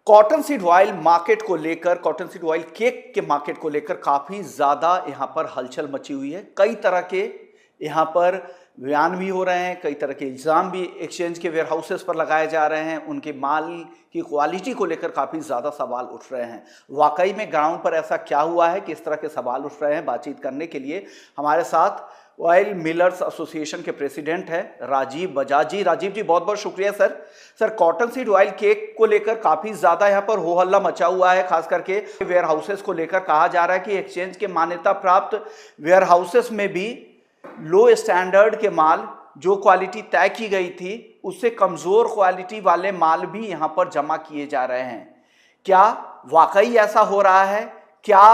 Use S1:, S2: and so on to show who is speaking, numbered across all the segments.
S1: Cotton seed oil market को लेकर, cotton seed oil cake के मार्केट को लेकर काफी ज्यादा यहां पर हलचल मची हुई है। कई तरह के यहां पर बयान भी हो रहे हैं, कई तरह के इल्जाम भी एक्सचेंज के वेयर हाउसेस पर लगाए जा रहे हैं। उनके माल की क्वालिटी को लेकर काफी ज्यादा सवाल उठ रहे हैं। वाकई में ग्राउंड पर ऐसा क्या हुआ है कि इस तरह के सवाल उठ रहे हैं? बातचीत करने के लिए हमारे साथ ऑयल मिलर्स एसोसिएशन के प्रेसिडेंट है राजीव बजाज जी। राजीव जी, बहुत बहुत शुक्रिया sir. Sir, cotton seed oil cake को लेकर काफी ज्यादा यहाँ पर हो हल्ला मचा हुआ है, खास करके वेयर हाउसेस को लेकर कहा जा रहा है कि एक्सचेंज के मान्यता प्राप्त वेयर हाउसेस में भी लो स्टैंडर्ड के माल, जो क्वालिटी तय की गई थी उससे कमजोर क्वालिटी वाले माल भी यहाँ पर जमा किए जा रहे हैं। क्या वाकई ऐसा हो रहा है? क्या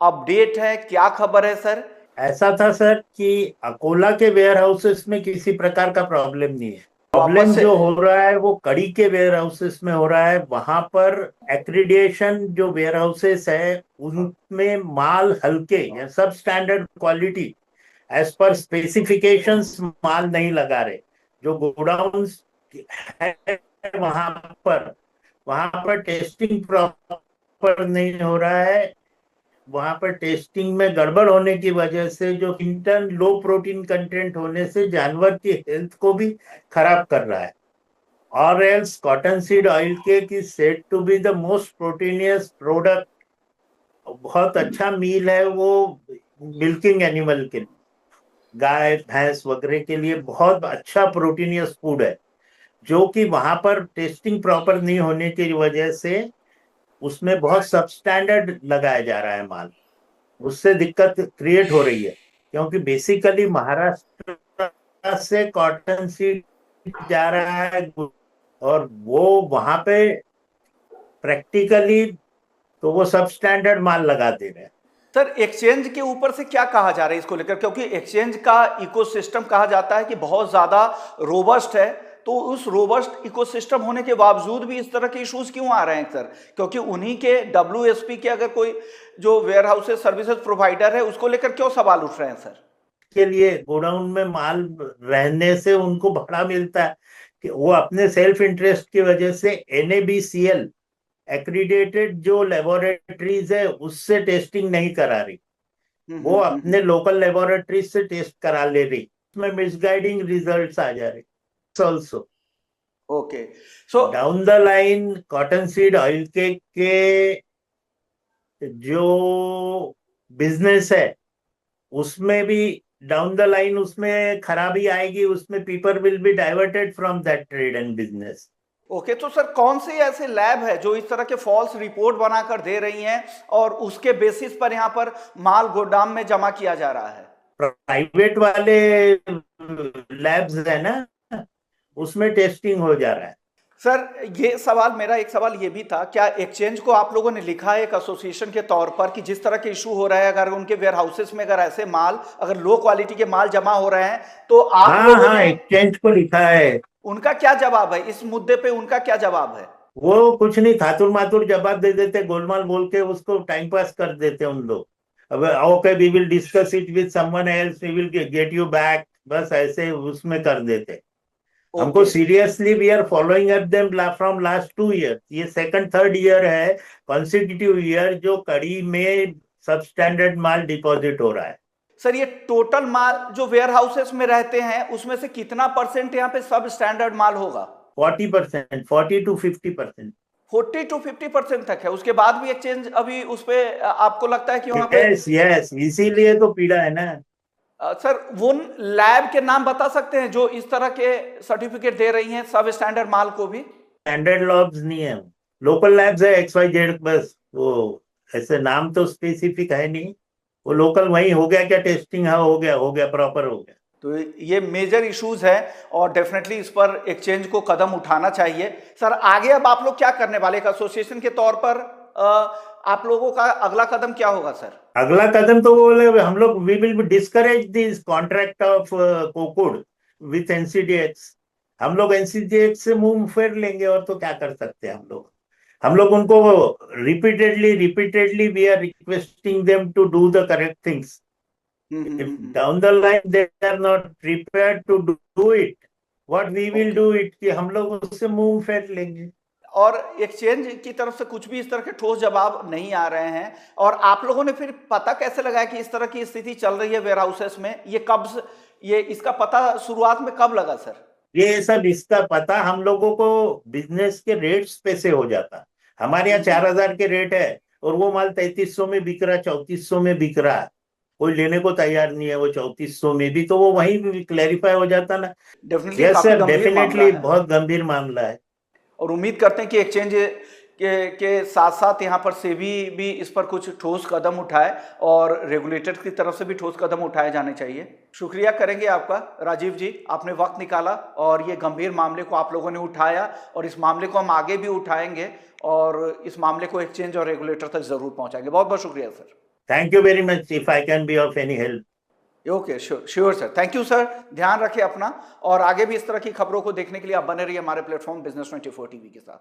S1: अपडेट है? क्या खबर है सर?
S2: ऐसा था सर कि अकोला के वेयर हाउसेस में किसी प्रकार का प्रॉब्लम नहीं है।
S1: वापस
S2: प्रॉब्लम
S1: से
S2: जो हो रहा है वो कड़ी के वेयर हाउसेस में हो रहा है। वहां पर एक्रीडिएशन जो वेयर हाउसेस है उनमें माल हल्के या substandard quality as per specifications माल नहीं लगा रहे। जो गोडाउन्स है वहां पर वहां पर टेस्टिंग प्रॉपर नहीं हो रहा है। वहां पर टेस्टिंग में गड़बड़ होने की वजह से जो इंटर्न लो प्रोटीन कंटेंट होने से जानवर की हेल्थ को भी खराब कर रहा है। और else cotton seed oil cake is said to be the most proteinous product. बहुत अच्छा मील है वो मिल्किंग एनिमल के, गाय भैंस वगैरह के लिए बहुत अच्छा प्रोटीनियस फूड है। जो कि वहां पर टेस्टिंग प्रॉपर नहीं होने की वजह से उसमें बहुत सबस्टैंडर्ड लगाया जा रहा है माल। उससे दिक्कत क्रिएट हो रही है क्योंकि बेसिकली महाराष्ट्र से कॉटन सीड जा रहा है और वो वहां पे प्रैक्टिकली तो वो सब स्टैंडर्ड माल लगा दे रहे हैं।
S1: सर, एक्सचेंज के ऊपर से क्या कहा जा रहा है इसको लेकर? क्योंकि एक्सचेंज का इकोसिस्टम कहा जाता है कि बहुत ज्यादा रोबस्ट है, तो उस रोबस्ट इकोसिस्टम होने के बावजूद भी इस तरह के इश्यूज क्यों आ रहे हैं सर? क्योंकि उन्हीं के डब्ल्यूएसपी के अगर कोई जो वेयर हाउसेस सर्विसेज प्रोवाइडर है उसको लेकर क्यों सवाल उठ रहे हैं सर?
S2: के लिए गोडाउन में माल रहने से उनको भाड़ा मिलता है कि वो अपने सेल्फ इंटरेस्ट की वजह से NABCL एक्रीडेटेड जो लेबोरेटरीज है उससे टेस्टिंग नहीं करा रही। वो अपने लोकल लेबोरेटरीज से टेस्ट करा ले रही। उसमें मिसगाइडिंग रिजल्ट्स आ जा रहे also.
S1: Okay, so
S2: down the line cotton seed oil के जो बिजनेस है उसमें भी डाउन द लाइन उसमें खराबी आएगी। उसमें people will be diverted from that trade and business.
S1: Okay, तो सर कौन से ऐसे लैब है जो इस तरह के फॉल्स रिपोर्ट बनाकर दे रही हैं और उसके बेसिस पर यहाँ पर माल गोदाम में जमा किया जा रहा है?
S2: प्राइवेट वाले लैब्स है ना, उसमें टेस्टिंग हो जा रहा है।
S1: सर, ये सवाल, मेरा एक सवाल ये भी था, क्या एक्सचेंज को आप लोगों ने लिखा है एक एसोसिएशन के तौर पर कि जिस तरह के इशू हो रहा है, अगर उनके वेयर हाउसेस में अगर ऐसे माल, अगर लो क्वालिटी के माल जमा हो रहे हैं तो आप
S2: हाँ
S1: लोगों
S2: हाँ,
S1: ने
S2: एक्सचेंज को लिखा है।
S1: उनका क्या जवाब है इस मुद्दे पे? उनका क्या जवाब है?
S2: वो कुछ नहीं, थातुर मातुर जवाब दे देते, गोलमाल बोल के उसको टाइम पास कर देते उन लोग। अब okay we will discuss it with someone else, we will get you back, बस ऐसे उसमें कर देते। हमको
S1: okay,
S2: seriously we are following up them from last 2 year. ये सेकंड थर्ड ईयर है कॉन्सिक्यूटिव ईयर जो कड़ी में सब स्टैंडर्ड माल डिपॉजिट हो रहा है।
S1: सर ये टोटल माल जो वेयर हाउसेस में रहते हैं उसमें से कितना परसेंट यहाँ पे सब स्टैंडर्ड माल होगा?
S2: 40%, 40 to 50%।
S1: 40 to 50% तक है? उसके बाद भी एक्सचेंज अभी उस पे आपको लगता है कि वहां पे
S2: यस यस, इसीलिए तो पीड़ा है ना।
S1: सर वो लैब के नाम बता सकते हैं जो इस तरह के सर्टिफिकेट दे रही हैं सब स्टैंडर्ड माल को भी?
S2: स्टैंडर्ड लैब्स नहीं है, लोकल लैब्स है XYZ बस। वो ऐसे नाम तो स्पेसिफिक है नहीं। वो लोकल वही हो गया, क्या टेस्टिंग, हाँ हो गया प्रॉपर हो गया।
S1: तो ये मेजर इश्यूज है और डेफिनेटली इस पर एक्सचेंज को कदम उठाना चाहिए। सर आगे अब आप लोग क्या करने वाले, एक एसोसिएशन के तौर पर आप लोगों का अगला कदम क्या होगा सर?
S2: अगला कदम तो बोले हम लोग we will discourage this contract of cocud with NCDX। हम लोग NCDX से मुंह फेर लेंगे और तो क्या कर सकते हैं हम लोग। हम लोग उनको repeatedly repeatedly we are requesting them to do the correct things. If down the line they are not prepared to do it, what we will do it कि हम लोग उससे मुंह फेर लेंगे।
S1: और एक्सचेंज की तरफ से कुछ भी इस तरह के ठोस जवाब नहीं आ रहे हैं। और आप लोगों ने फिर पता कैसे लगाया कि इस तरह की स्थिति चल रही है वेयर हाउसेस में? ये इसका पता शुरुआत में कब लगा सर?
S2: ये सब इसका पता हम लोगों को बिजनेस के रेट्स पे से हो जाता। हमारे यहाँ 4,000 के रेट है और वो माल 3,300 में बिक रहा, 3,400 में बिक रहा है, कोई लेने को तैयार नहीं है वो 3,400 में भी, तो वो वहीं क्लैरिफाई हो जाता ना।
S1: डेफिनेटली
S2: यस
S1: काफी
S2: सर,
S1: गंभीर मामला
S2: डेफिनेटली
S1: है
S2: बहुत गंभीर मामला है।
S1: और उम्मीद करते हैं कि एक्सचेंज के साथ साथ यहाँ पर सेबी भी इस पर कुछ ठोस कदम उठाए और रेगुलेटर की तरफ से भी ठोस कदम उठाए जाने चाहिए। शुक्रिया करेंगे आपका राजीव जी, आपने वक्त निकाला और ये गंभीर मामले को आप लोगों ने उठाया और इस मामले को हम आगे भी उठाएंगे और इस मामले को एक्सचेंज और रेगुलेटर तक जरूर पहुंचाएंगे। बहुत बहुत शुक्रिया sir.
S2: Thank you very much, if I can be of any help.
S1: Okay, sure sir, thank you sir. ध्यान रखें अपना और आगे भी इस तरह की खबरों को देखने के लिए आप बने रहिए हमारे प्लेटफॉर्म बिजनेस 24 टीवी के साथ।